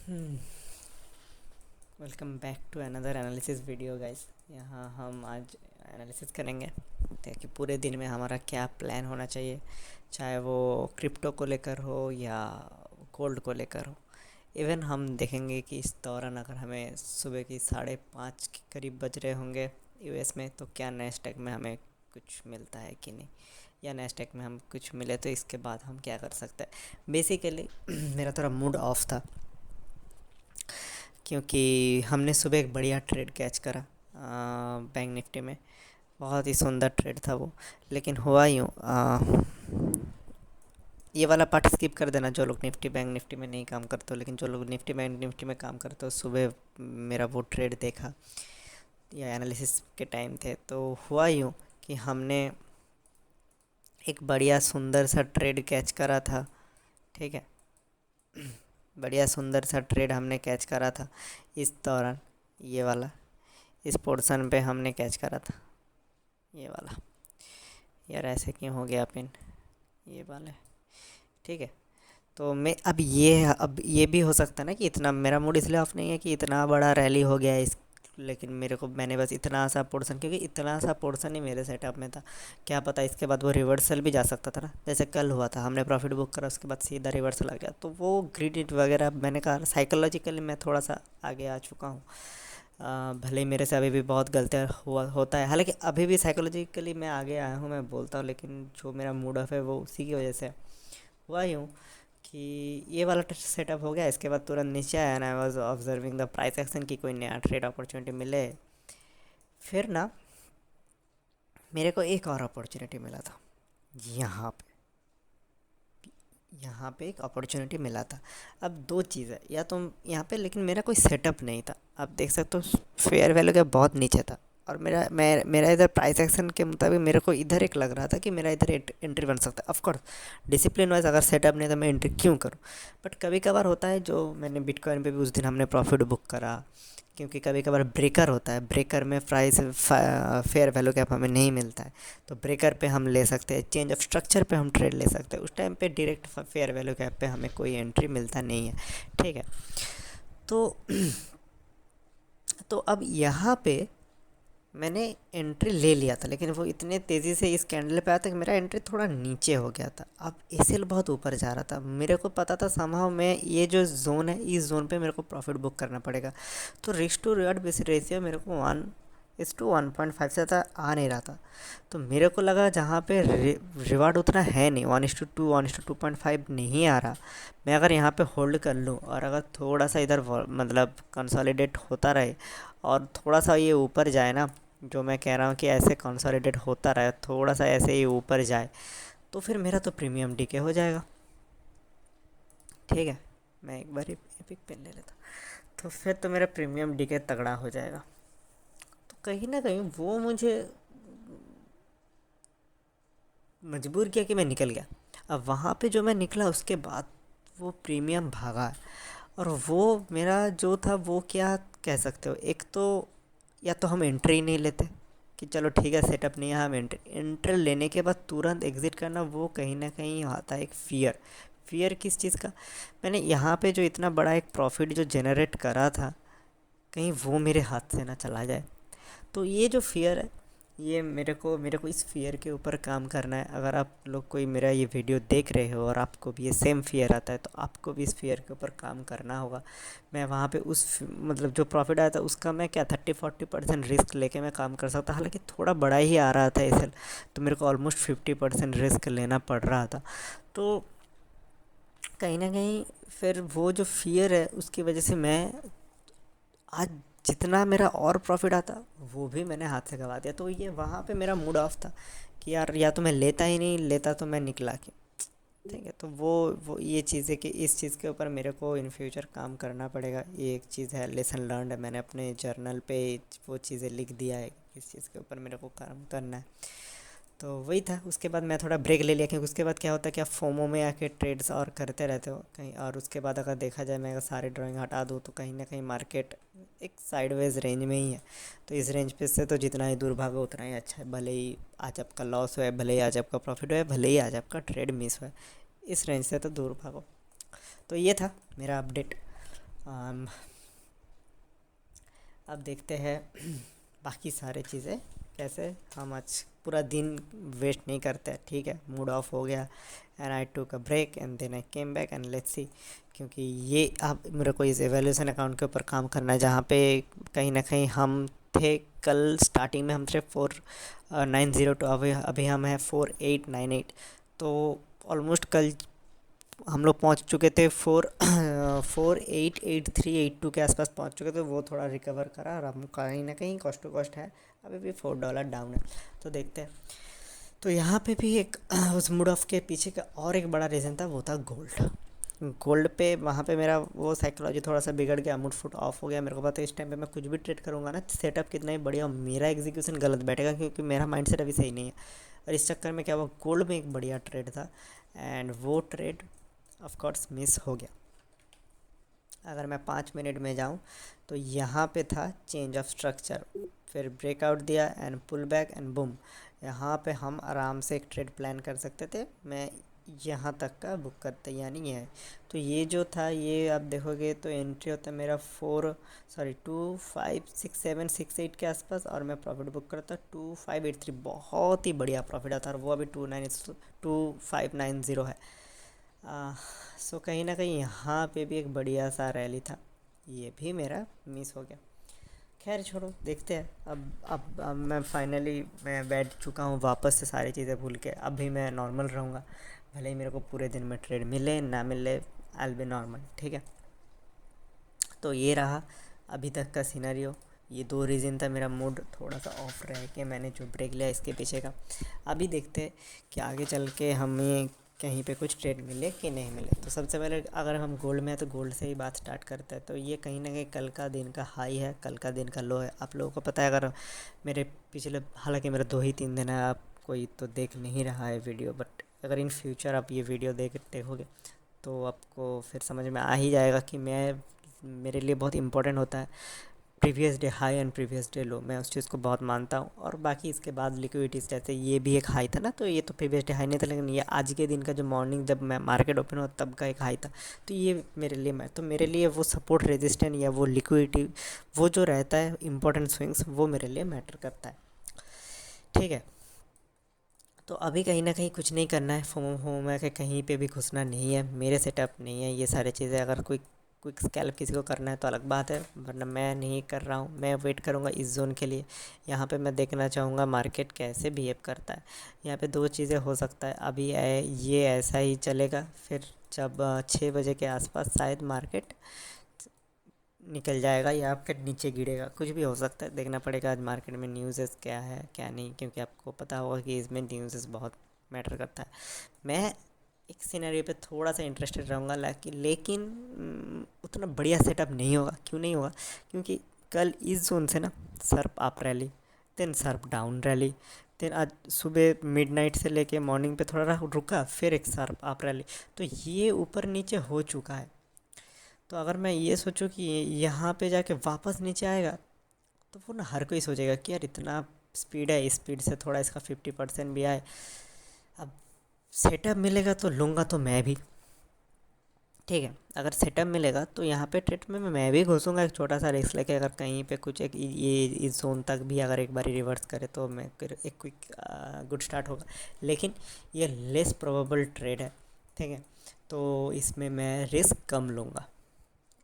Welcome back to another analysis video guys. यहाँ हम आज एनालिसिस करेंगे कि पूरे दिन में हमारा क्या प्लान होना चाहिए, चाहे वो क्रिप्टो को लेकर हो या गोल्ड को लेकर हो। इवन हम देखेंगे कि इस दौरान अगर हमें सुबह की 5:30 के करीब बज रहे होंगे यूएस में, तो क्या नैस्डैक में हमें कुछ मिलता है कि नहीं, या नैस्डैक में हम कुछ मिले तो इसके बाद हम क्या कर सकते हैं। बेसिकली मेरा थोड़ा मूड ऑफ था क्योंकि हमने सुबह एक बढ़िया ट्रेड कैच करा बैंक निफ्टी में। बहुत ही सुंदर ट्रेड था वो। लेकिन हुआ यूँ, ये वाला पार्ट स्किप कर देना जो लोग निफ्टी बैंक निफ्टी में नहीं काम करते हो, लेकिन जो लोग निफ्टी बैंक निफ्टी में काम करते हो, सुबह मेरा वो ट्रेड देखा या एनालिसिस के टाइम थे, तो हुआ यूँ कि हमने एक बढ़िया सुंदर सा ट्रेड कैच करा था। ठीक है, बढ़िया सुंदर सा ट्रेड हमने कैच करा था इस दौरान। ये वाला इस पोर्शन पे हमने कैच करा था, ये वाला। यार ऐसे क्यों हो गया पिन, ये वाला। ठीक है, तो मैं अब ये भी हो सकता है ना कि इतना मेरा मूड इसलिए ऑफ नहीं है कि इतना बड़ा रैली हो गया है इस, लेकिन मैंने बस इतना सा पोर्शन, क्योंकि इतना सा पोर्शन ही मेरे सेटअप में था। क्या पता इसके बाद वो रिवर्सल भी जा सकता था ना, जैसे कल हुआ था, हमने प्रॉफिट बुक करा, उसके बाद सीधा रिवर्सल आ गया। तो वो ग्रीड वगैरह मैंने कहा, साइकोलॉजिकली मैं थोड़ा सा आगे आ चुका हूँ। भले ही मेरे से अभी भी बहुत गलतियाँ हुआ होता है, हालांकि अभी भी साइकोलॉजिकली मैं आगे आया हूँ, मैं बोलता हूँ, लेकिन जो मेरा मूड ऑफ है वो उसी की वजह से हुआ यूँ कि ये वाला सेटअप हो गया। इसके बाद तुरंत नीचे आया, and I was observing the price action की कोई नया ट्रेड अपॉर्चुनिटी मिले। फिर ना मेरे को एक और अपॉर्चुनिटी मिला था यहाँ पे। यहाँ पे एक अपॉर्चुनिटी मिला था। अब दो चीज़ है, या तो यहाँ पे, लेकिन मेरा कोई सेटअप नहीं था। आप देख सकते हो फेयर वैल्यू का बहुत नीचे था, और मेरा इधर प्राइस एक्शन के मुताबिक मेरे को इधर एक लग रहा था कि मेरा इधर एंट्री बन सकता है। ऑफकोर्स डिसिप्लिन वाइज अगर सेटअप नहीं तो मैं एंट्री क्यों करूँ। बट कभी कभार होता है, जो मैंने बिटकॉइन पे भी उस दिन हमने प्रॉफिट बुक करा, क्योंकि कभी कभार ब्रेकर होता है, ब्रेकर में प्राइस फेयर वैल्यू कैप हमें नहीं मिलता है, तो ब्रेकर पे हम ले सकते हैं, चेंज ऑफ स्ट्रक्चर पे हम ट्रेड ले सकते हैं। उस टाइम पे डायरेक्ट फेयर वैल्यू कैप पे हमें कोई एंट्री मिलता नहीं है। ठीक है, तो अब यहाँ पे मैंने एंट्री ले लिया था, लेकिन वो इतने तेज़ी से इस कैंडल पे आया था कि मेरा एंट्री थोड़ा नीचे हो गया था। अब एसएल बहुत ऊपर जा रहा था, मेरे को पता था समहाउ मैं ये जो जोन है, इस जोन पे मेरे को प्रॉफिट बुक करना पड़ेगा। तो risk to reward base ratio मेरे को 1:1.5 से ज़्यादा आ नहीं रहा था। तो मेरे को लगा जहाँ पे रिवार्ड उतना है नहीं, 1:2 1:2.5 नहीं आ रहा, मैं अगर यहाँ पे होल्ड कर लूँ और अगर थोड़ा सा इधर मतलब कंसोलिडेट होता रहे और थोड़ा सा ये ऊपर जाए ना, जो मैं कह रहा हूँ कि ऐसे कंसोलिडेट होता रहे, थोड़ा सा ऐसे ही ऊपर जाए, तो फिर मेरा तो प्रीमियम डीके हो जाएगा। ठीक है, मैं एक बार एपिक पेन ले लेता, तो फिर तो मेरा प्रीमियम डीके तगड़ा हो जाएगा। तो कहीं ना कहीं वो मुझे मजबूर किया कि मैं निकल गया। अब वहाँ पे जो मैं निकला, उसके बाद वो प्रीमियम भागा, और वो मेरा जो था वो क्या कह सकते हो, एक तो या तो हम एंट्री नहीं लेते कि चलो ठीक है सेटअप नहीं है, हम एंट्री लेने के बाद तुरंत एग्ज़िट करना, वो कहीं ना कहीं आता है एक फ़ियर। फ़ियर किस चीज़ का, मैंने यहाँ पे जो इतना बड़ा एक प्रॉफिट जो जनरेट करा था, कहीं वो मेरे हाथ से ना चला जाए। तो ये जो फ़ियर है, ये मेरे को इस फ़ियर के ऊपर काम करना है। अगर आप लोग कोई मेरा ये वीडियो देख रहे हो और आपको भी ये सेम फ़ियर आता है, तो आपको भी इस फ़ियर के ऊपर काम करना होगा। मैं वहाँ पे मतलब जो प्रॉफिट आया था उसका मैं क्या 30-40% रिस्क लेके मैं काम कर सकता, हालांकि थोड़ा बड़ा ही आ रहा था इस, तो मेरे को ऑलमोस्ट 50% रिस्क लेना पड़ रहा था। तो कहीं ना कहीं फिर वो जो फ़ियर है उसकी वजह से मैं आज जितना मेरा और प्रॉफिट आता वो भी मैंने हाथ से गवा दिया। तो ये वहाँ पे मेरा मूड ऑफ था कि यार या तो मैं लेता ही नहीं, लेता तो मैं निकला क्यों। ठीक है, तो वो ये चीज़ है कि इस चीज़ के ऊपर मेरे को इन फ्यूचर काम करना पड़ेगा। ये एक चीज़ है, लेसन लर्नड है, मैंने अपने जर्नल पे वो चीज़ें लिख दिया है, इस चीज़ के ऊपर मेरे को काम करना है। तो वही था। उसके बाद मैं थोड़ा ब्रेक ले लिया, क्योंकि उसके बाद क्या होता है कि आप फोमो में आके ट्रेड्स और करते रहते हो कहीं, और उसके बाद अगर देखा जाए, मैं अगर सारी ड्राइंग हटा दूँ तो कहीं ना कहीं मार्केट एक साइडवेज रेंज में ही है। तो इस रेंज पे से तो जितना ही दूर भागो उतना ही अच्छा है, भले ही आज आपका लॉस हो, भले ही आज आपका प्रॉफिट हो, भले ही आज आपका ट्रेड मिस हो, इस रेंज से तो दूर भागो। तो ये था मेरा अपडेट। अम, अब देखते हैं बाकी सारे चीज़ें कैसे हम आज पूरा दिन वेस्ट नहीं करते, ठीक है। मूड ऑफ हो गया and I took a break and then I came back and let's see, क्योंकि ये अब मेरे को इस एवेल्यूशन अकाउंट के ऊपर काम करना है, जहाँ पे कहीं ना कहीं हम थे कल स्टार्टिंग में, हम थे 4,902, अभी हम हैं 4,898। तो ऑलमोस्ट कल हम लोग पहुंच चुके थे 4,883,82 के आसपास पहुंच चुके थे। वो थोड़ा रिकवर करा और हम कहीं ना कहीं कॉस्ट टू कॉस्ट है, अभी भी $4 डाउन है। तो देखते हैं। तो यहाँ पे भी एक उस मूड ऑफ के पीछे का और एक बड़ा रीज़न था, वो था गोल्ड। गोल्ड पे वहाँ पे मेरा वो साइकोलॉजी थोड़ा सा बिगड़ गया, मूड फुट ऑफ हो गया। मेरे को पता है इस टाइम पे मैं कुछ भी ट्रेड करूँगा ना, सेटअप कितना ही बढ़िया, मेरा एग्जीक्यूशन गलत बैठेगा, क्योंकि मेरा माइंडसेट अभी सही नहीं है। और इस चक्कर में क्या हुआ, गोल्ड में एक बढ़िया ट्रेड था एंड वो ट्रेड ऑफ कोर्स मिस हो गया। अगर मैं 5 मिनट में जाऊं तो यहाँ पे था चेंज ऑफ स्ट्रक्चर, फिर ब्रेकआउट दिया and pull back and boom. यहाँ पे हम आराम से एक ट्रेड प्लान कर सकते थे, मैं यहाँ तक का बुक करते, यानी ये है। तो ये जो था, ये आप देखोगे तो एंट्री होता है मेरा 2, 5, 6, 7, 6, 8 के आसपास, और मैं प्रॉफिट बुक करता 2,583, बहुत ही बढ़िया प्रॉफिट आता, और वो अभी 2,590 है। सो कहीं ना कहीं यहाँ पे भी एक बढ़िया सा रैली था, ये भी मेरा मिस हो गया। खैर छोड़ो, देखते हैं। अब मैं फाइनली मैं बैठ चुका हूँ वापस से, सारी चीज़ें भूल के अब भी मैं नॉर्मल रहूँगा, भले ही मेरे को पूरे दिन में ट्रेड मिले ना मिले, आई विल बी नॉर्मल, ठीक है। तो ये रहा अभी तक का सिनेरियो। ये दो रीज़न था मेरा मूड थोड़ा सा ऑफ रह के मैंने जो ब्रेक लिया इसके पीछे का। अभी देखते हैं कि आगे चल के हमें कहीं पे कुछ ट्रेड मिले कि नहीं मिले। तो सबसे पहले अगर हम गोल्ड में हैं तो गोल्ड से ही बात स्टार्ट करते हैं। तो ये कहीं ना कहीं कल का दिन का हाई है, कल का दिन का लो है। आप लोगों को पता है, अगर मेरे पिछले, हालांकि मेरे 2 ही 3 दिन है, आप कोई तो देख नहीं रहा है वीडियो, बट अगर इन फ्यूचर आप ये वीडियो देखोगे तो आपको फिर समझ में आ ही जाएगा कि मेरे लिए बहुत इंपॉर्टेंट होता है previous day high and previous day लो, मैं उस चीज़ को बहुत मानता हूँ। और बाकी इसके बाद लिक्विडिटीज़, जैसे ये भी एक हाई था ना, तो ये तो प्रीवियस डे हाई नहीं था, लेकिन ये आज के दिन का जो मॉर्निंग जब मैं मार्केट ओपन हुआ तब का एक हाई था। तो ये मेरे लिए वो सपोर्ट रेजिस्टेंट या वो लिक्विडिटी, वो जो रहता है इंपॉर्टेंट स्विंग्स, वो मेरे लिए मैटर करता है, ठीक है। तो अभी कहीं ना कहीं कुछ नहीं करना है, फोमो फोमो में कि कहीं पे भी घुसना नहीं है, मेरे सेटअप नहीं है ये सारी चीज़ें। अगर कोई क्विक स्कैल्प किसी को करना है तो अलग बात है, वरना मैं नहीं कर रहा हूँ। मैं वेट करूँगा इस जोन के लिए। यहाँ पे मैं देखना चाहूँगा मार्केट कैसे बिहेव करता है। यहाँ पे दो चीज़ें हो सकता है, अभी ये ऐसा ही चलेगा, फिर जब 6 बजे के आसपास शायद मार्केट निकल जाएगा या आपके नीचे गिरेगा, कुछ भी हो सकता है। देखना पड़ेगा आज मार्केट में न्यूज़ क्या है क्या नहीं, क्योंकि आपको पता होगा कि इसमें न्यूज़ बहुत मैटर करता है। मैं एक सिनेरियो पे थोड़ा सा इंटरेस्टेड रहूँगा, लेकिन उतना बढ़िया सेटअप नहीं होगा। क्यों नहीं होगा? क्योंकि कल इस जोन से ना सर्प अप रैली, देन सर्प डाउन रैली, देन आज सुबह मिडनाइट से लेके मॉर्निंग पे थोड़ा रुका, फिर एक सर्प अप रैली। तो ये ऊपर नीचे हो चुका है। तो अगर मैं ये सोचूं कि यहाँ पे जाके वापस नीचे आएगा, तो वो ना हर कोई सोचेगा कि यार इतना स्पीड है, इस स्पीड से थोड़ा इसका 50% भी आए। अब सेटअप मिलेगा तो लूँगा तो मैं भी, ठीक है। अगर सेटअप मिलेगा तो यहाँ पे ट्रेड में मैं भी घुसूँगा एक छोटा सा रिस्क लेके। अगर कहीं पे कुछ एक ये इस जोन तक भी अगर एक बार रिवर्स करे तो मैं फिर एक क्विक गुड स्टार्ट होगा, लेकिन ये लेस प्रोबेबल ट्रेड है, ठीक है। तो इसमें मैं रिस्क कम लूँगा,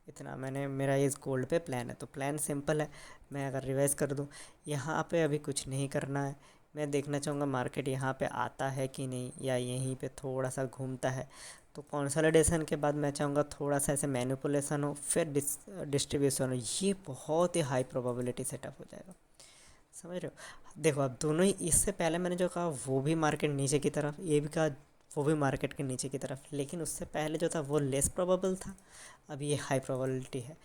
इतना मैंने, मेरा इस गोल्ड पे प्लान है। तो प्लान सिंपल है, मैं अगर रिवाइज़ कर दूँ, यहाँ पे अभी कुछ नहीं करना है। मैं देखना चाहूँगा मार्केट यहाँ पे आता है कि नहीं, या यहीं पे थोड़ा सा घूमता है। तो कंसोलिडेशन के बाद मैं चाहूँगा थोड़ा सा ऐसे मैनिपुलेशन हो, फिर डिस्ट्रीब्यूशन हो। ये बहुत ही हाई प्रोबेबिलिटी सेटअप हो जाएगा, समझ रहे हो? देखो अब दोनों ही, इससे पहले मैंने जो कहा वो भी मार्केट नीचे की तरफ, ये भी कहा वो भी मार्केट के नीचे की तरफ, लेकिन उससे पहले जो था वो लेस प्रोबेबल था, अब ये हाई प्रोबेबिलिटी है।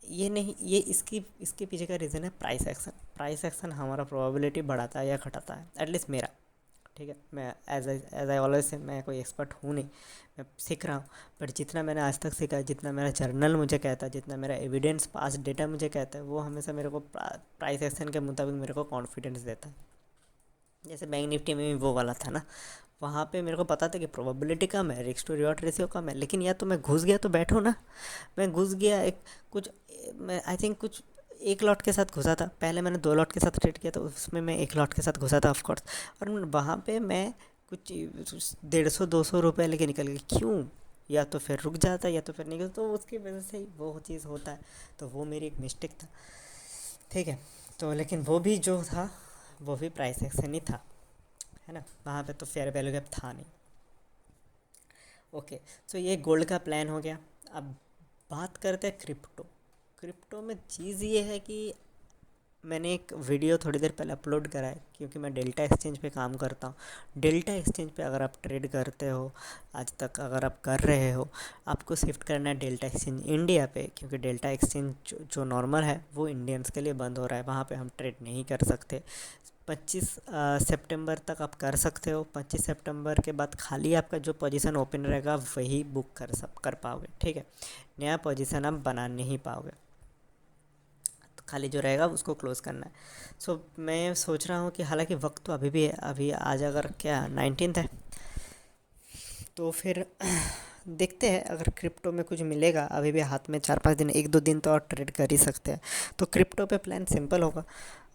ये नहीं, ये इसके पीछे का रीज़न है प्राइस एक्शन। प्राइस एक्शन हमारा प्रोबेबिलिटी बढ़ाता है या घटाता है, एटलीस्ट मेरा, ठीक है। मैं एज आई ऑलवेज से, मैं कोई एक्सपर्ट हूँ नहीं, मैं सीख रहा हूँ। बट जितना मैंने आज तक सीखा है, जितना मेरा जर्नल मुझे कहता है, जितना मेरा एविडेंस पास डेटा मुझे कहता है, वो हमेशा मेरे को प्राइस एक्शन के मुताबिक मेरे को कॉन्फिडेंस देता है। जैसे बैंक निफ्टी में भी वो वाला था ना, वहाँ पे मेरे को पता था कि प्रोबेबिलिटी कम है, रिस्क टू रिवॉर्ड रेशियो कम है, लेकिन या तो मैं घुस गया तो बैठो ना। मैं घुस गया एक कुछ, मैं आई थिंक कुछ एक लॉट के साथ घुसा था। पहले मैंने 2 लॉट के साथ ट्रेड किया, तो उसमें मैं एक लॉट के साथ घुसा था ऑफकोर्स। और वहाँ पे मैं कुछ 150-200 रुपये लेके निकल गया। क्यों? या तो फिर रुक जाता, या तो फिर निकल, तो उसकी वजह से ही वो चीज़ होता है। तो वो मेरी एक मिस्टेक था, ठीक है। तो लेकिन वो भी जो था, वो भी प्राइस एक्शन ही था, है ना। वहाँ पे तो फेयर वैल्यू गैप था नहीं। ओके, तो ये गोल्ड का प्लान हो गया। अब बात करते हैं क्रिप्टो। क्रिप्टो में चीज़ ये है कि मैंने एक वीडियो थोड़ी देर पहले अपलोड करा है, क्योंकि मैं डेल्टा एक्सचेंज पे काम करता हूँ। डेल्टा एक्सचेंज पे अगर आप ट्रेड करते हो, आज तक अगर आप कर रहे हो, आपको शिफ्ट करना है डेल्टा एक्सचेंज इंडिया पे, क्योंकि डेल्टा एक्सचेंज जो नॉर्मल है वो इंडियंस के लिए बंद हो रहा है, वहाँ पे हम ट्रेड नहीं कर सकते। 25 सितंबर तक आप कर सकते हो। 25 सितंबर के बाद खाली आपका जो पोजीशन ओपन रहेगा वही बुक कर पाओगे, ठीक है। नया पोजीशन आप बना नहीं पाओगे, तो खाली जो रहेगा उसको क्लोज़ करना है। सो मैं सोच रहा हूँ कि हालांकि वक्त तो अभी भी है, अभी आज अगर क्या 19 है, तो फिर देखते हैं अगर क्रिप्टो में कुछ मिलेगा। अभी भी हाथ में 4-5 दिन, 1-2 दिन तो और ट्रेड कर ही सकते हैं। तो क्रिप्टो पे प्लान सिंपल होगा।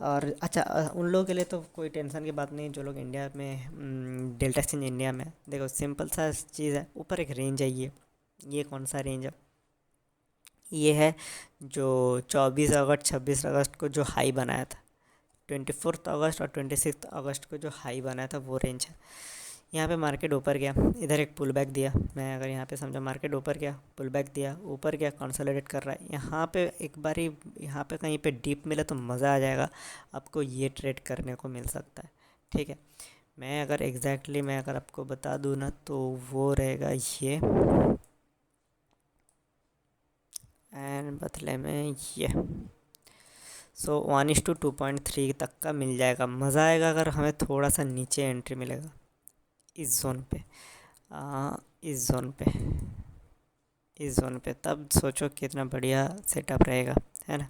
और अच्छा, उन लोगों के लिए तो कोई टेंशन की बात नहीं जो लोग इंडिया में, डेल्टा एक्सचेंज इंडिया में, देखो सिंपल सा चीज़ है। ऊपर एक रेंज है, ये कौन सा रेंज है? ये है जो 24 अगस्त 26 अगस्त को जो हाई बनाया था, 24 अगस्त और 26 अगस्त को जो हाई बनाया था, वो रेंज है। यहाँ पे मार्केट ऊपर गया, इधर एक पुल बैक दिया। मैं अगर यहाँ पे समझा मार्केट ऊपर गया, पुल बैक दिया, ऊपर गया, कंसोलिडेट कर रहा है। यहाँ पे एक बारी यहाँ पे कहीं पे डीप मिला तो मज़ा आ जाएगा, आपको ये ट्रेड करने को मिल सकता है, ठीक है। मैं अगर आपको बता दूँ ना, तो वो रहेगा ये, एंड बदले में ये। सो 1:2.3 तक का मिल जाएगा। मज़ा आएगा अगर हमें थोड़ा सा नीचे एंट्री मिलेगा इस जोन पे, इस जोन पे, इस जोन पे, तब सोचो कितना बढ़िया सेटअप रहेगा, है ना।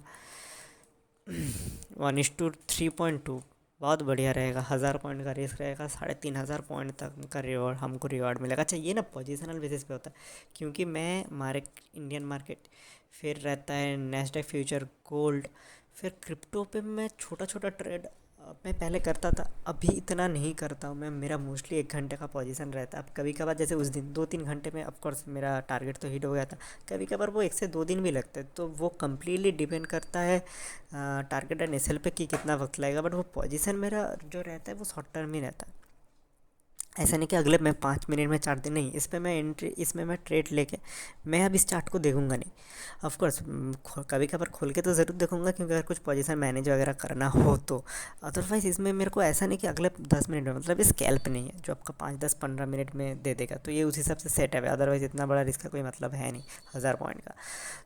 1:3.2 बहुत बढ़िया रहेगा। 1000 पॉइंट का रिस्क रहेगा, 3500 पॉइंट तक का रिवॉर्ड, हमको रिवॉर्ड मिलेगा। अच्छा, ये ना पोजिशनल बेसिस पे होता है, क्योंकि मैं इंडियन मार्केट, फिर रहता है नेस्डैक फ्यूचर, गोल्ड, फिर क्रिप्टो पे मैं छोटा छोटा ट्रेड मैं पहले करता था, अभी इतना नहीं करता हूँ मैं। मेरा मोस्टली 1 घंटे का पोजीशन रहता है। अब कभी कभार जैसे उस दिन 2-3 घंटे में ऑफकोर्स मेरा टारगेट तो हिट हो गया था, कभी कभार वो 1 से 2 दिन भी लगते हैं। तो वो कम्प्लीटली डिपेंड करता है टारगेट एंड एसएल पे कि कितना वक्त लगेगा। बट वो पोजीशन मेरा जो रहता है वो शॉर्ट टर्म ही रहता है। ऐसा नहीं कि अगले मैं 5 मिनट में 4 दिन, नहीं। इस पे मैं एंट्री, इसमें मैं ट्रेड लेके मैं अब इस चार्ट को देखूंगा नहीं। ऑफकोर्स कभी कभार खोल के तो ज़रूर देखूंगा, क्योंकि अगर कुछ पोजीशन मैनेज वगैरह करना हो तो। अदरवाइज़ इसमें मेरे को ऐसा नहीं कि अगले 10 मिनट में, मतलब ये स्कैल्प नहीं है जो आपका 5-10-15 मिनट में दे देगा, तो ये उस हिसाब से सेटअप है। अदरवाइज़ इतना बड़ा रिस्क का कोई मतलब है नहीं 1000 पॉइंट का,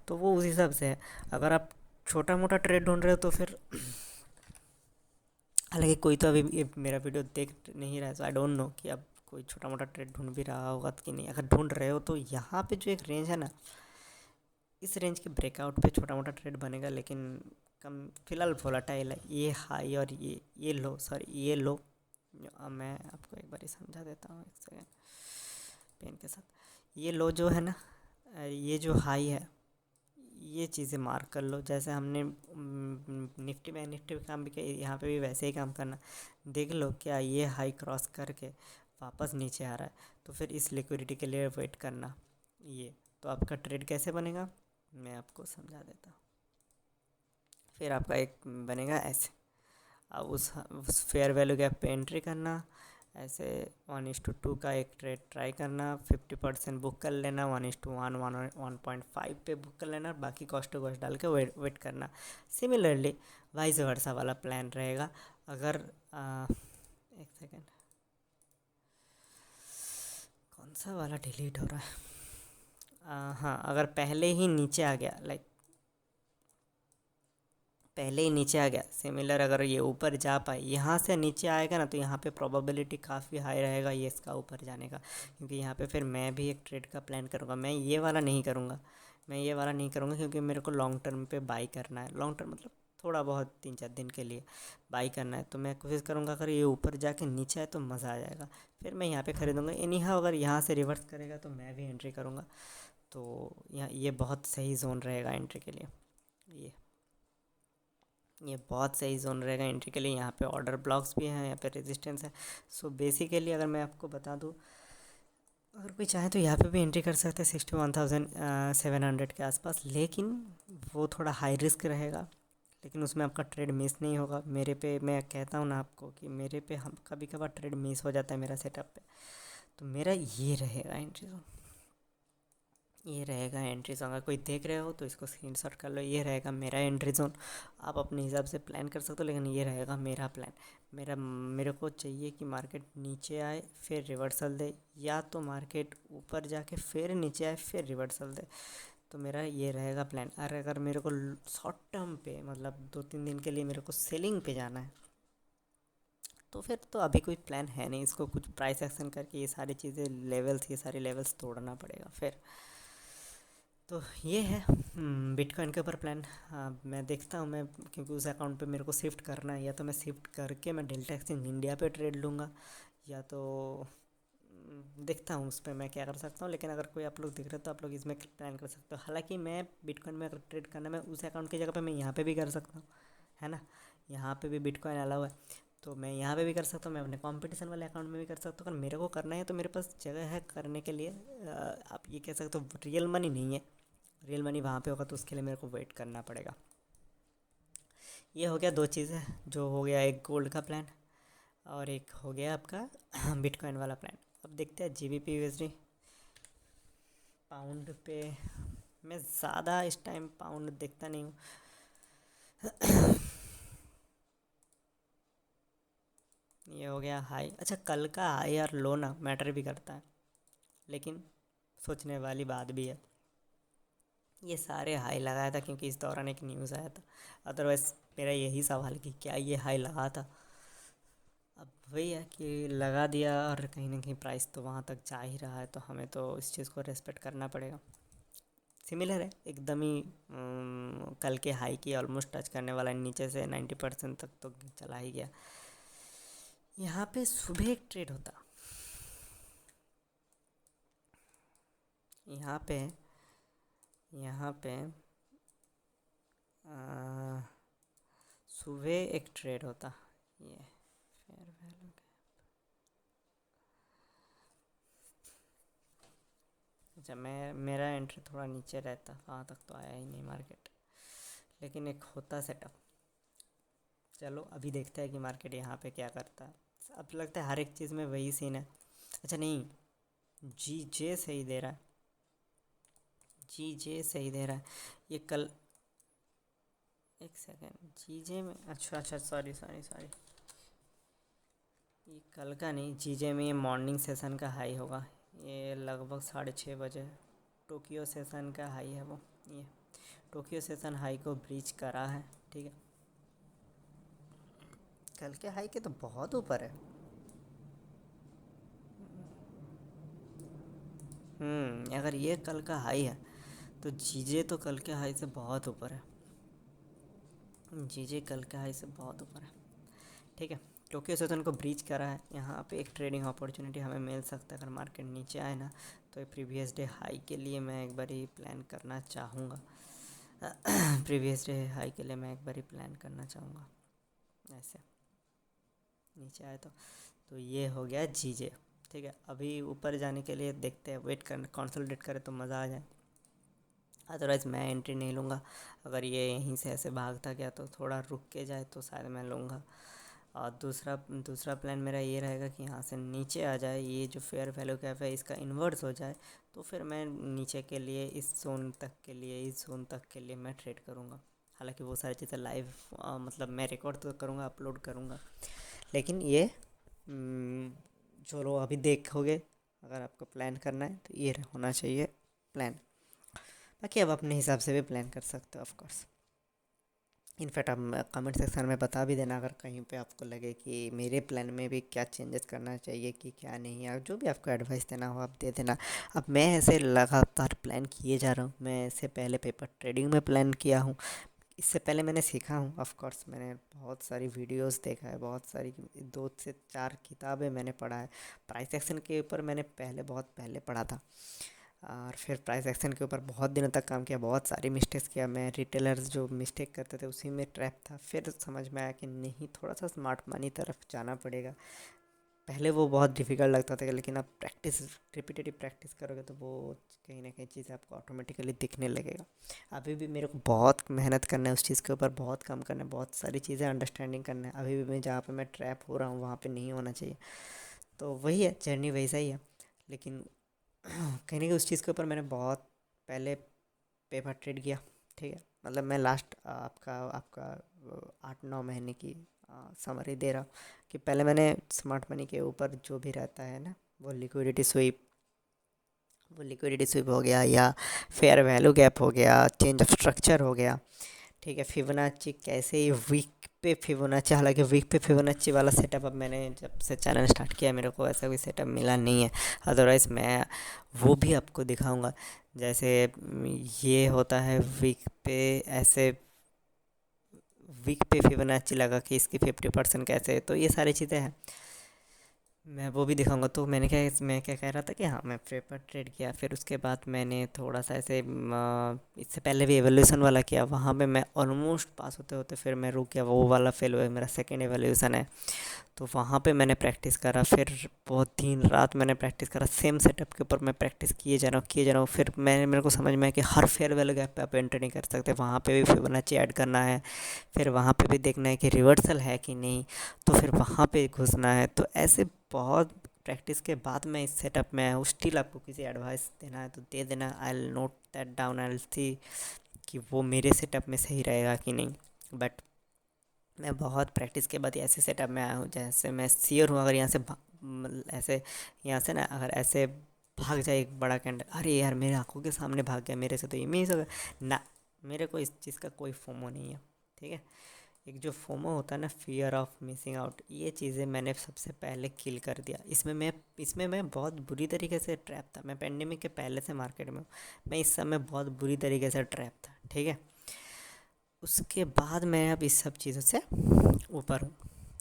तो वो उस हिसाब से है। अगर आप छोटा मोटा ट्रेड ढूंढ रहे हो तो फिर, हालांकि कोई तो अभी ये मेरा वीडियो देख नहीं रहा है, तो आई डोंट नो कि अब कोई छोटा मोटा ट्रेड ढूंढ भी रहा होगा कि नहीं। अगर ढूंढ रहे हो तो यहाँ पे जो एक रेंज है ना, इस रेंज के ब्रेकआउट पे छोटा मोटा ट्रेड बनेगा, लेकिन कम फिलहाल वोलाटाइल है। ये हाई और ये लो, सॉरी ये लो। मैं आपको एक बार समझा देता हूँ, एक सेकेंड पेन के साथ। ये लो जो है ना, ये जो हाई है, ये चीज़ें मार्क कर लो। जैसे हमने निफ्टी में निफ्टी पे काम भी किया, यहाँ पे भी वैसे ही काम करना। देख लो क्या ये हाई क्रॉस करके वापस नीचे आ रहा है, तो फिर इस लिक्विडिटी के लिए वेट करना। ये तो आपका ट्रेड कैसे बनेगा, मैं आपको समझा देता हूँ। फिर आपका एक बनेगा ऐसे, अब उस फेयर वैल्यू गैप पे एंट्री करना। ऐसे 1:2 का एक ट्रेड ट्राई करना, 50% बुक कर लेना, 1:1 1.5 पे बुक कर लेना, और बाकी कॉस्ट टू कॉस्ट डाल के वेट करना। सिमिलरली वाइस वर्सा वाला प्लान रहेगा। अगर एक सेकेंड, कौन सा वाला डिलीट हो रहा है? हाँ, अगर पहले ही नीचे आ गया, लाइक पहले ही नीचे आ गया, सिमिलर अगर ये ऊपर जा पाए, यहाँ से नीचे आएगा ना, तो यहाँ पे प्रोबेबिलिटी काफ़ी हाई रहेगा ये इसका ऊपर जाने का। क्योंकि यहाँ पे फिर मैं भी एक ट्रेड का प्लान करूँगा। मैं ये वाला नहीं करूँगा, क्योंकि मेरे को लॉन्ग टर्म पे बाई करना है। लॉन्ग टर्म मतलब थोड़ा बहुत 3-4 दिन के लिए बाई करना है तो मैं कोशिश करूँगा अगर ये ऊपर जाके नीचे आए तो मज़ा आ जाएगा, फिर मैं यहाँ पे ख़रीदूँगा। एनी हाउ अगर यहाँ से रिवर्स करेगा तो मैं भी एंट्री करूँगा। तो यहाँ ये बहुत सही जोन रहेगा एंट्री के लिए। ये ये बहुत सही जोन रहेगा एंट्री के लिए। यहाँ पे ऑर्डर ब्लॉक्स भी हैं, यहाँ पे रेजिस्टेंस है। सो बेसिकली अगर मैं आपको बता दूँ, अगर कोई चाहे तो यहाँ पे भी एंट्री कर सकते हैं 61,700 के आसपास, लेकिन वो थोड़ा हाई रिस्क रहेगा। लेकिन उसमें आपका ट्रेड मिस नहीं होगा। मेरे पे मैं कहता हूँ ना आपको कि मेरे पे हम कभी कभार ट्रेड मिस हो जाता है मेरा सेटअप पे। तो मेरा ये रहेगा एंट्री जोन, ये रहेगा एंट्री जोन। अगर कोई देख रहे हो तो इसको स्क्रीनशॉट कर लो, ये रहेगा मेरा एंट्री जोन। आप अपने हिसाब से प्लान कर सकते हो, लेकिन ये रहेगा मेरा प्लान। मेरे को चाहिए कि मार्केट नीचे आए फिर रिवर्सल दे, या तो मार्केट ऊपर जाके फिर नीचे आए फिर रिवर्सल दे। तो मेरा ये रहेगा प्लान। और अगर मेरे को शॉर्ट टर्म पे मतलब 2-3 दिन के लिए मेरे को सेलिंग पे जाना है तो फिर तो अभी कोई प्लान है नहीं। इसको कुछ प्राइस एक्शन करके ये सारी चीज़ें लेवल्स, ये सारे लेवल्स तोड़ना पड़ेगा फिर। तो ये है बिटकॉइन के ऊपर प्लान। मैं देखता हूँ, मैं क्योंकि उस अकाउंट पे मेरे को शिफ्ट करना है, या तो मैं शिफ्ट करके मैं डेल्टा एक्सचेंज इंडिया पे ट्रेड लूँगा, या तो देखता हूँ उस पर मैं क्या कर सकता हूँ। लेकिन अगर कोई आप लोग दिख रहे हो तो आप लोग इसमें प्लान कर सकते हो। हालांकि मैं बिटकॉइन में अगर ट्रेड करना, मैं उस अकाउंट की जगह पे मैं यहाँ पे भी कर सकता हूँ, है ना। यहाँ पे भी बिटकॉइन अलाउ है तो मैं यहाँ पे भी कर सकता हूँ, मैं अपने कंपटीशन वाले अकाउंट में भी कर सकता हूँ। अगर मेरे को करना है तो मेरे पास जगह है करने के लिए। आप ये कह सकते हो रियल मनी नहीं है, रियल मनी वहाँ पे होगा तो उसके लिए मेरे को वेट करना पड़ेगा। ये हो गया दो चीज़ें, जो हो गया एक गोल्ड का प्लान और एक हो गया आपका बिटकॉइन वाला प्लान। अब देखते हैं जीबीपी यूएसडी पाउंड पे। मैं ज़्यादा इस टाइम पाउंड देखता नहीं हूँ। ये हो गया हाई। अच्छा, कल का हाई और लो ना मैटर भी करता है, लेकिन सोचने वाली बात भी है। ये सारे हाई लगाया था क्योंकि इस दौरान एक न्यूज़ आया था। अदरवाइज़ मेरा यही सवाल कि क्या ये हाई लगा था। अब वही है कि लगा दिया और कहीं ना कहीं प्राइस तो वहाँ तक जा ही रहा है, तो हमें तो इस चीज़ को रेस्पेक्ट करना पड़ेगा। सिमिलर है एकदम ही, कल के हाई की ऑलमोस्ट टच करने वाला है, नीचे से 90% तक तो चला ही गया। यहाँ पे सुबह एक ट्रेड होता, यहाँ पे यहाँ पे सुबह एक ट्रेड होता। ये फेयर वैल्यू का, अच्छा मैं मेरा एंट्री थोड़ा नीचे रहता, वहाँ तक तो आया ही नहीं मार्केट, लेकिन एक होता सेटअप। चलो अभी देखते हैं कि मार्केट यहाँ पे क्या करता है। अब लगता है हर एक चीज़ में वही सीन है। अच्छा नहीं, जी जे सही दे रहा है, जी जे सही दे रहा है। ये कल, एक सेकेंड, जी जे में, अच्छा अच्छा, सॉरी सॉरी सॉरी, ये कल का नहीं, जी जे में ये मॉर्निंग सेशन का हाई होगा। ये लगभग 6:30 बजे टोक्यो सेशन का हाई है वो। ये टोक्यो सेशन हाई को ब्रीच करा है, ठीक है। कल के हाई के तो बहुत ऊपर है। अगर ये कल का हाई है तो जीजे तो कल के हाई से बहुत ऊपर है। जीजे कल के हाई से बहुत ऊपर है, ठीक है। टोक्यो सेशन को ब्रीच करा है, यहाँ पे एक ट्रेडिंग अपॉर्चुनिटी हमें मिल सकता है अगर मार्केट नीचे आए ना। तो प्रीवियस डे हाई के लिए मैं एक बार ही प्लान करना चाहूँगा। प्रीवियस डे हाई के लिए मैं एक बार ही प्लान करना चाहूँगा ऐसे नीचे आए तो ये हो गया जीजे, ठीक है। अभी ऊपर जाने के लिए देखते हैं, वेट कर, कंसोलिडेट करें तो मज़ा आ जाए। अदरवाइज़ मैं एंट्री नहीं लूँगा। अगर ये यहीं से ऐसे भागता गया तो थोड़ा रुक के जाए तो शायद मैं लूँगा। और दूसरा प्लान मेरा ये रहेगा कि यहाँ से नीचे आ जाए, ये जो फेयर वैल्यू कैप है इसका इन्वर्स हो जाए, तो फिर मैं नीचे के लिए इस जोन तक के लिए, इस जोन तक के लिए मैं ट्रेड करूँगा। हालांकि वो सारी चीज़ें लाइव मतलब मैं रिकॉर्ड तो करूँगा, अपलोड करूँगा, लेकिन ये चलो अभी देखोगे। अगर आपको प्लान करना है तो ये होना चाहिए प्लान। बाकी आप अपने हिसाब से भी प्लान कर सकते हो ऑफ कोर्स। इनफैक्ट आप कमेंट सेक्शन में बता भी देना अगर कहीं पे आपको लगे कि मेरे प्लान में भी क्या चेंजेस करना चाहिए कि क्या नहीं, या जो भी आपको एडवाइस देना हो आप दे देना। अब मैं ऐसे लगातार प्लान किए जा रहा हूँ, मैं ऐसे पहले पेपर ट्रेडिंग में प्लान किया हूँ, इससे पहले मैंने सीखा हूँ, ऑफ कोर्स मैंने बहुत सारी वीडियोस देखा है, बहुत सारी 2 से 4 किताबें मैंने पढ़ा है। प्राइस एक्शन के ऊपर मैंने पहले बहुत पहले पढ़ा था, और फिर प्राइस एक्शन के ऊपर बहुत दिनों तक काम किया, बहुत सारी मिस्टेक्स किया मैं। रिटेलर्स जो मिस्टेक करते थे उसी में ट्रैप था। फिर समझ में आया कि नहीं, थोड़ा सा स्मार्ट मनी तरफ जाना पड़ेगा। पहले वो बहुत डिफ़िकल्ट लगता था, लेकिन आप प्रैक्टिस, रिपीटेटिव प्रैक्टिस करोगे तो वो कहीं ना कहीं चीज़ आपको ऑटोमेटिकली दिखने लगेगा। अभी भी मेरे को बहुत मेहनत करना है उस चीज़ के ऊपर, बहुत काम करना है, बहुत सारी चीज़ें अंडरस्टैंडिंग करना है। अभी भी मैं जहाँ पे मैं ट्रैप हो रहा हूँ वहाँ पे नहीं होना चाहिए। तो वही है, जर्नी वैसा ही है। लेकिन कहीं ना कहीं उस चीज़ के ऊपर मैंने बहुत पहले पेपर ट्रेड किया। ठीक है, मतलब मैं लास्ट आपका आपका 8-9 महीने की समरी दे रहा हूँ कि पहले मैंने स्मार्ट मनी के ऊपर जो भी रहता है ना, वो लिक्विडिटी स्वीप वो लिक्विडिटी स्वीप हो गया, या फेयर वैल्यू गैप हो गया, चेंज ऑफ स्ट्रक्चर हो गया। ठीक है, फिबोनाची कैसे वीक पे फिबोनाची, हालांकि वीक पे फिबोनाची वाला सेटअप अब मैंने जब से चैनल स्टार्ट किया मेरे को ऐसा कोई सेटअप मिला नहीं है। अदरवाइज़ मैं वो भी आपको दिखाऊंगा। जैसे ये होता है वीक पे, ऐसे वीक पे फिबोनाची लगा कि इसकी 50% कैसे है, तो ये सारी चीज़ें हैं, मैं वो भी दिखाऊंगा। तो मैं क्या कह रहा था कि हाँ, मैं पेपर ट्रेड किया, फिर उसके बाद मैंने थोड़ा सा ऐसे इससे पहले भी एवोल्यूशन वाला किया, वहाँ पे मैं ऑलमोस्ट पास होते होते फिर मैं रुक गया, वो वाला फेल हुआ, मेरा सेकेंड एवोल्यूशन है। तो वहाँ पे मैंने प्रैक्टिस करा, फिर बहुत दिन रात मैंने प्रैक्टिस करा, सेम सेटअप के ऊपर मैं प्रैक्टिस किए जा रहा हूँ। फिर मेरे को समझ में आया कि हर फेयर वैल्यू गैप पे आप एंटर नहीं कर सकते, वहाँ पे भी फिबोनाची ऐड करना है, फिर वहाँ पे भी देखना है कि रिवर्सल है कि नहीं, तो फिर वहाँ पे घुसना है। तो ऐसे बहुत प्रैक्टिस के बाद मैं इस सेटअप में आया हूँ। स्टिल आपको किसी एडवाइस देना है तो दे देना, I will note that down, I will see कि वो मेरे सेटअप में सही रहेगा कि नहीं। बट मैं बहुत प्रैक्टिस के बाद ऐसे सेटअप में आया हूँ जैसे मैं श्योर हूँ, अगर यहाँ से ऐसे यहाँ से ना अगर ऐसे भाग जाए एक बड़ा कैंडल, अरे यार मेरे आंखों के सामने भाग गया, मेरे से तो ये मिस हो गया ना, मेरे को इस चीज़ का कोई फोमो नहीं है। ठीक है, एक जो फोमो होता है ना, फियर ऑफ मिसिंग आउट, ये चीज़ें मैंने सबसे पहले किल कर दिया। इसमें मैं बहुत बुरी तरीके से ट्रैप था। मैं पेंडेमिक के पहले से मार्केट में हूँ, मैं इस समय बहुत बुरी तरीके से ट्रैप था। ठीक है, उसके बाद मैं अब इस सब चीज़ों से ऊपर हूँ।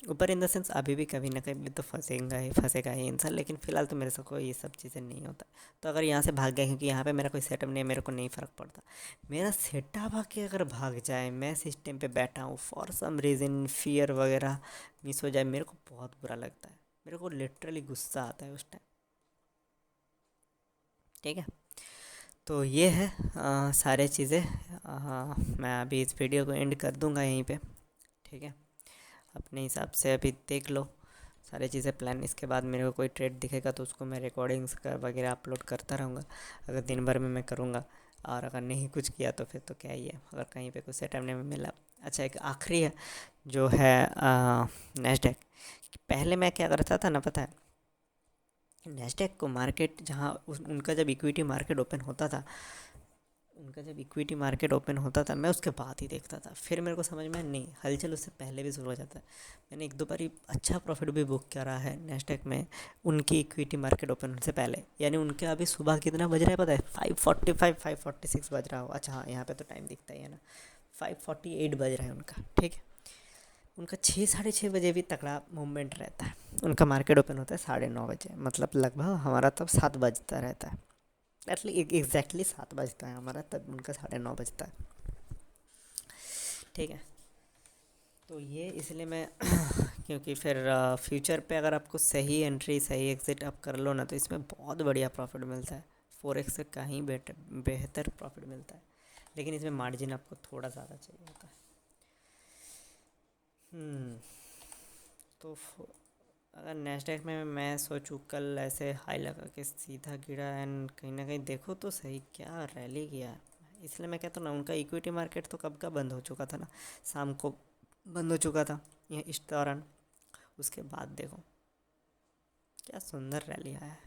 ऊपर इन द सेंस अभी भी कभी ना कभी तो फंसेगा ही इंसान, लेकिन फ़िलहाल तो मेरे से कोई ये सब चीज़ें नहीं होता। तो अगर यहाँ से भाग गया, क्योंकि यहाँ पे मेरा कोई सेटअप नहीं है, मेरे को नहीं फ़र्क पड़ता। मेरा सेटअप आके अगर भाग जाए, मैं सिस्टम पे बैठा हूँ, फॉर सम रीज़न फियर वगैरह मिस हो जाए, मेरे को बहुत बुरा लगता है, मेरे को लिटरली गुस्सा आता है उस टाइम। ठीक है, तो ये है सारे चीज़ें। मैं अभी इस वीडियो को एंड कर दूँगा यहीं पे। ठीक है, अपने हिसाब से अभी देख लो सारी चीज़ें प्लान। इसके बाद मेरे को कोई ट्रेड दिखेगा तो उसको मैं रिकॉर्डिंग्स का वगैरह अपलोड करता रहूँगा, अगर दिन भर में मैं करूँगा। और अगर नहीं कुछ किया तो फिर तो क्या ही है, अगर कहीं पे कुछ सेटअप नहीं मिला। अच्छा, एक आखिरी है जो है नेस्डेक। पहले मैं क्या करता था ना, पता है, नेस्डेक को मार्केट जहाँ उनका जब इक्विटी मार्केट ओपन होता था, मैं उसके बाद ही देखता था। फिर मेरे को समझ में आया, नहीं, हलचल उससे पहले भी शुरू हो जाता है। मैंने 1-2 बारी अच्छा प्रॉफिट भी बुक करा है नेस्डेक में, उनकी इक्विटी मार्केट ओपन होने से पहले। यानी उनके अभी सुबह कितना बज रहा है पता है? 5:45 5:46 बज रहा हो। अच्छा हाँ, यहाँ पे तो टाइम दिखता ही है ना, 5:48 बज रहा है उनका। ठीक है, उनका 6-6:30 बजे भी तगड़ा मूवमेंट रहता है। उनका मार्केट ओपन होता है 9:30 बजे, मतलब लगभग हमारा तब 7 बजता रहता है। एटली एग्जैक्टली 7 बजता है हमारा, तब उनका 9:30 बजता है। ठीक है, तो ये इसलिए मैं क्योंकि फिर फ्यूचर पे अगर आपको सही एंट्री सही एग्ज़िट आप कर लो ना, तो इसमें बहुत बढ़िया प्रॉफिट मिलता है। 4x से कहीं बेहतर प्रॉफिट मिलता है, लेकिन इसमें मार्जिन आपको थोड़ा ज़्यादा चाहिए होता है। हम्म, तो अगर नेस्डेक में मैं सोचूं कल ऐसे हाई लगा के सीधा गिरा, एंड कहीं ना कहीं देखो तो सही क्या रैली किया है। इसलिए मैं कहता हूँ ना, उनका इक्विटी मार्केट तो कब का बंद हो चुका था ना, शाम को बंद हो चुका था ये इस दौरान। उसके बाद देखो क्या सुंदर रैली आया है,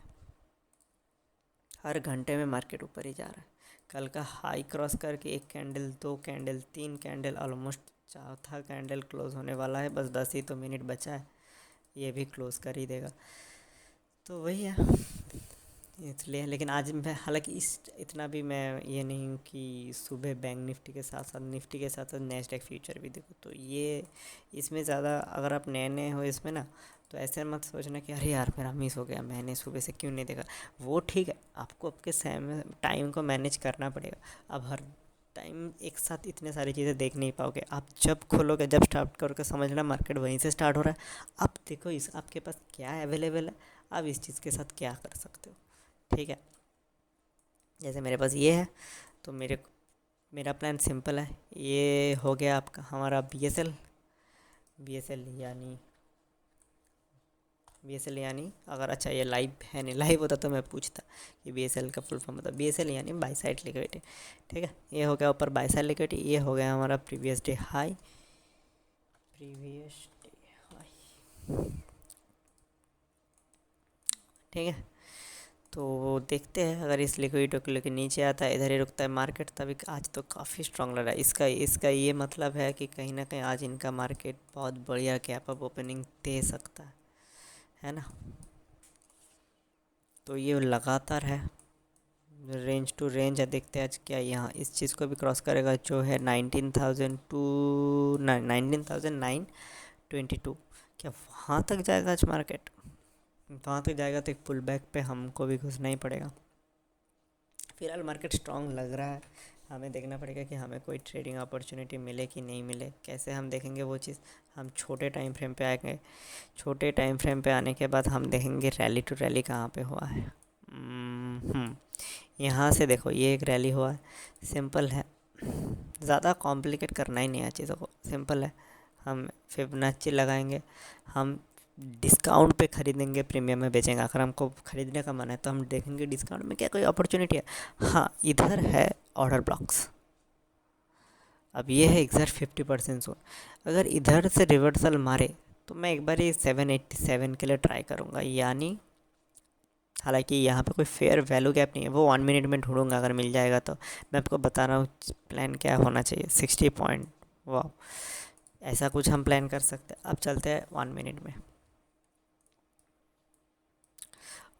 हर घंटे में मार्केट ऊपर ही जा रहा है। कल का हाई क्रॉस करके 1 कैंडल, 2 कैंडल, 3 कैंडल, ऑलमोस्ट चौथा कैंडल क्लोज होने वाला है, बस 10 ही तो मिनट बचा है, ये भी क्लोज कर ही देगा। तो वही है, इसलिए। लेकिन आज मैं हालांकि इस इतना भी मैं ये नहीं हूँ कि सुबह बैंक निफ्टी के साथ साथ निफ्टी के साथ साथ नेस्डैक फ्यूचर भी देखो, तो ये इसमें ज़्यादा अगर आप नए नए हो इसमें ना, तो ऐसे मत सोचना कि अरे यार मेरा मिस हो गया, मैंने सुबह से क्यों नहीं देखा। वो ठीक है, आपको आपके टाइम को मैनेज करना पड़ेगा। अब हर टाइम एक साथ इतने सारी चीज़ें देख नहीं पाओगे। आप जब खोलोगे, जब स्टार्ट करोगे, समझना मार्केट वहीं से स्टार्ट हो रहा है। आप देखो इस आपके पास क्या अवेलेबल है, आप इस चीज़ के साथ क्या कर सकते हो। ठीक है, जैसे मेरे पास ये है, तो मेरा प्लान सिंपल है। ये हो गया आपका हमारा बी एस एल यानी अगर अच्छा ये लाइव है, नहीं लाइव होता तो मैं पूछता कि बी एस एल का फुल फॉर्म होता। बी एस एल यानी बाई साइड लिक्विडिटी। ठीक है, ये हो गया ऊपर बाई साइड लिक्विडिटी, ये हो गया हमारा प्रीवियस डे हाई। ठीक है, तो देखते हैं अगर इस लिक्विडिटी को लेकर नीचे आता है, इधर ही रुकता है मार्केट, तभी आज तो काफ़ी स्ट्रांग लग रहा है। इसका इसका ये मतलब है कि कहीं ना कहीं आज इनका मार्केट बहुत बढ़िया गैप अप ओपनिंग दे सकता है ना। तो ये लगातार है, रेंज टू रेंज है, देखते हैं आज क्या यहाँ इस चीज़ को भी क्रॉस करेगा, जो है 19,922। क्या वहाँ तक जाएगा आज मार्केट? वहाँ तक जाएगा तो एक पुल बैक पे हमको भी घुसना ही पड़ेगा। फिलहाल मार्केट स्ट्रांग लग रहा है, हमें देखना पड़ेगा कि हमें कोई ट्रेडिंग अपॉर्चुनिटी मिले कि नहीं मिले। कैसे हम देखेंगे वो चीज़, हम छोटे टाइम फ्रेम पे आएंगे। छोटे टाइम फ्रेम पे आने के बाद हम देखेंगे रैली टू रैली कहाँ पे हुआ है। यहाँ से देखो ये एक रैली हुआ है, सिंपल है, ज़्यादा कॉम्प्लिकेट करना ही नहीं है चीज़ों को, सिंपल है। हम फिबोनाची लगाएंगे, हम डिस्काउंट पे ख़रीदेंगे, प्रीमियम में बेचेंगे। अगर हमको ख़रीदने का मन है तो हम देखेंगे डिस्काउंट में क्या कोई अपॉर्चुनिटी है। हाँ, इधर है ऑर्डर ब्लॉक्स, अब ये है एग्जैक्ट 50% जोन। अगर इधर से रिवर्सल मारे तो मैं एक बार ये 787 के लिए ट्राई करूँगा, यानी हालांकि यहाँ पे कोई फेयर वैल्यू गैप नहीं है, वो 1 मिनट में ढूंढूंगा अगर मिल जाएगा तो। मैं आपको बता रहा हूँ प्लान क्या होना चाहिए, 60 पॉइंट, वाह, ऐसा कुछ हम प्लान कर सकते हैं। अब चलते हैं 1 मिनट में,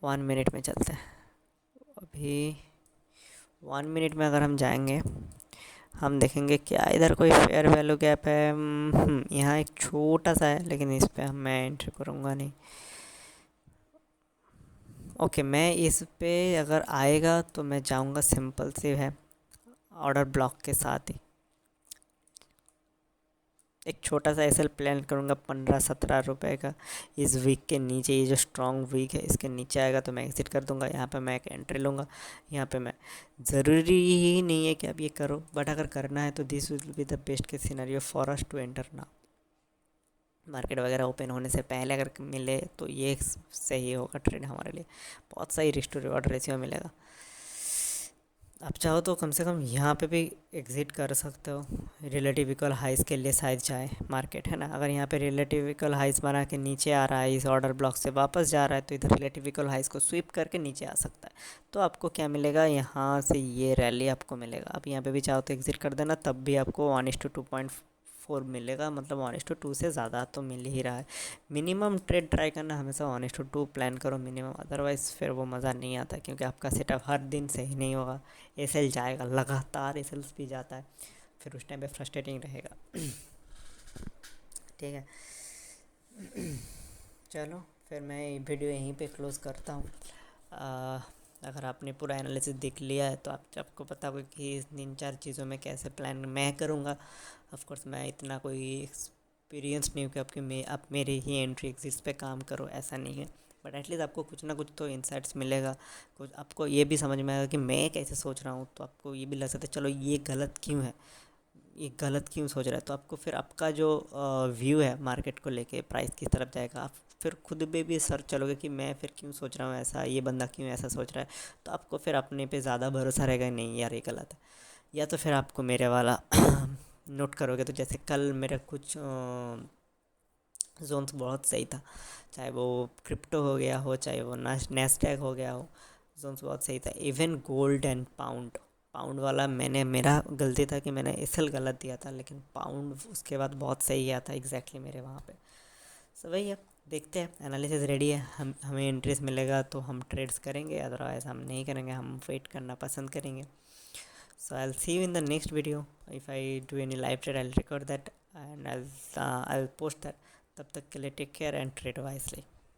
1 मिनट में चलते हैं। अभी 1 मिनट में अगर हम जाएंगे, हम देखेंगे क्या इधर कोई फेयर वैल्यू गैप है। यहाँ एक छोटा सा है, लेकिन इस पर मैं एंट्री करूँगा नहीं। ओके, मैं इस पे अगर आएगा तो मैं जाऊँगा, सिंपल सी है, ऑर्डर ब्लॉक के साथ ही एक छोटा सा एसएल प्लान करूँगा 15-17 रुपए का। इस वीक के नीचे, ये जो स्ट्रॉन्ग वीक है इसके नीचे आएगा तो मैं एग्ज़िट कर दूँगा। यहाँ पे मैं एक एंट्री लूँगा। यहाँ पे मैं, ज़रूरी ही नहीं है कि आप ये करो, बट अगर करना है तो this will be the best case scenario for us to enter now. Market वगैरह ओपन होने से पहले अगर मिले तो ये सही होगा ट्रेड हमारे लिए, बहुत सही रिस्क टू रिवॉर्ड रेशियो मिलेगा। आप चाहो तो कम से कम यहाँ पे भी एग्ज़िट कर सकते हो, रिलेटिव इक्वल हाइस के लिए शायद जाए मार्केट, है ना। अगर यहाँ पे रिलेटिव इक्वल हाइस बना के नीचे आ रहा है, इस ऑर्डर ब्लॉक से वापस जा रहा है, तो इधर रिलेटिव इक्वल हाइस को स्वीप करके नीचे आ सकता है। तो आपको क्या मिलेगा, यहाँ से ये रैली आपको मिलेगा। आप यहाँ पे भी चाहो तो एग्ज़िट कर देना, तब भी आपको 1:2.4 मिलेगा, मतलब 1:2 से ज़्यादा तो मिल ही रहा है। मिनिमम ट्रेड ट्राई करना, हमेशा 1:2 प्लान करो मिनिमम, अदरवाइज़ फिर वो मज़ा नहीं आता, क्योंकि आपका सेटअप हर दिन सही नहीं होगा। एसएल जाएगा, लगातार एसएल भी जाता है, फिर उस टाइम पे फ्रस्ट्रेटिंग रहेगा। ठीक है, चलो फिर मैं ये वीडियो यहीं पे क्लोज़ करता हूँ। अगर आपने पूरा एनालिसिस देख लिया है तो आपको पता होगा कि इन 4 चीज़ों में कैसे प्लान मैं करूँगा। ऑफ कोर्स मैं इतना कोई एक्सपीरियंस नहीं हूँ कि आप मेरे ही एंट्री एग्जिट्स पे काम करो, ऐसा नहीं है, बट एटलीस्ट आपको कुछ ना कुछ तो इंसाइट्स मिलेगा। कुछ आपको ये भी समझ में आएगा कि मैं कैसे सोच रहा हूँ, तो आपको ये भी लग सकता है चलो ये गलत क्यों है, ये गलत क्यों सोच रहा है। तो आपको फिर आपका जो व्यू है मार्केट को लेके, प्राइस किस तरफ जाएगा, आप फिर खुद पे भी सर्च चलोगे कि मैं फिर क्यों सोच रहा हूँ ऐसा, ये बंदा क्यों ऐसा सोच रहा है। तो आपको फिर अपने पे ज़्यादा भरोसा रहेगा, नहीं यार ये गलत है। या तो फिर आपको मेरे वाला नोट करोगे, तो जैसे कल मेरा कुछ जोन्स बहुत सही था, चाहे वो क्रिप्टो हो गया हो, चाहे वो नैस्डैक हो गया हो, जोन्स बहुत सही था। Even gold and pound, pound वाला मेरा गलती था कि मैंने एसएल गलत दिया था, लेकिन पाउंड उसके बाद बहुत सही गया था एग्जैक्टली मेरे वहाँ पे। सो वही है, देखते हैं, एनालिसिस रेडी है, हमें इंटरेस्ट मिलेगा तो हम ट्रेड्स करेंगे, अदरवाइज़ हम नहीं करेंगे, हम वेट करना पसंद करेंगे. So I'll see you in the next video. If I do any live trade, I'll record that and I'll post that. तब तक के लिए take care and trade wisely.